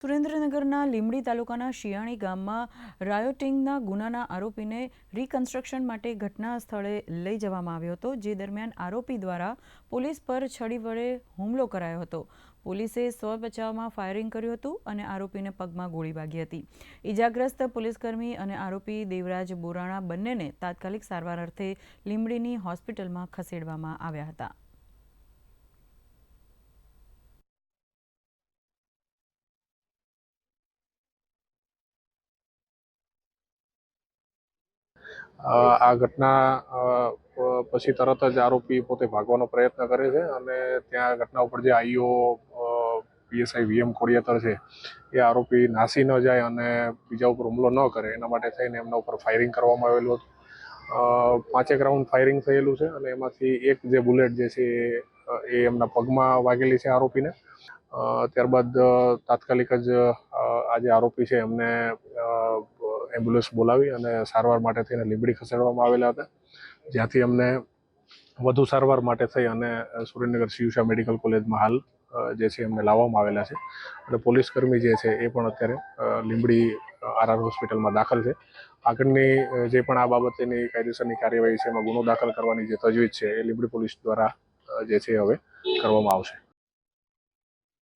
સુરેન્દ્રનગરના લીંબડી તાલુકાના શિયાણી ગામમાં રાયોટિંગના ગુનાના આરોપીને રિકન્સ્ટ્રક્શન માટે ઘટના સ્થળે લઈ જવામાં આવ્યો હતો, જે દરમિયાન આરોપી દ્વારા પોલીસ પર છડી વડે હુમલો કરાયો હતો। પોલીસે સ્વ બચાવમાં ફાયરિંગ કર્યું હતું અને આરોપીને પગમાં ગોળી વાગી હતી। ઇજાગ્રસ્ત પોલીસકર્મી અને આરોપી દેવરાજ બોરાણા બંનેને તાત્કાલિક સારવાર અર્થે લીંબડીની હોસ્પિટલમાં ખસેડવામાં આવ્યા હતા। આ ઘટના પછી તરત જ આરોપી પોતે ભાગવાનો પ્રયત્ન કરે છે અને ત્યાં ઘટના ઉપર જે આઈઓ પીએસઆઈ વીએમ ખોડિયાતર છે એ આરોપી નાસી ન જાય અને બીજા ઉપર હુમલો ન કરે એના માટે થઈને એમના ઉપર ફાયરિંગ કરવામાં આવેલું હતું। 5 રાઉન્ડ ફાયરિંગ થયેલું છે અને એમાંથી એક જે બુલેટ જે છે એ એમના પગમાં વાગેલી છે આરોપીને। ત્યારબાદ તાત્કાલિક જ આ જે આરોપી છે એમને એમ્બ્યુલન્સ બોલાવી અને સારવાર માટે થઈને લીંબડી ખસેડવામાં આવેલા હતા, જ્યાંથી અમને વધુ સારવાર માટે થઈ અને સુરેન્દ્રનગર શિવશા મેડિકલ કોલેજમાં હાલ જે છે એમને લાવવામાં આવેલા છે અને પોલીસકર્મી જે છે એ પણ અત્યારે લીંબડી આરઆર હોસ્પિટલમાં દાખલ છે। આગળની જે પણ આ બાબતેની કાયદેસરની કાર્યવાહી છે એમાં ગુનો દાખલ કરવાની જે તજવીજ છે એ લીંબડી પોલીસ દ્વારા જે છે હવે કરવામાં આવશે।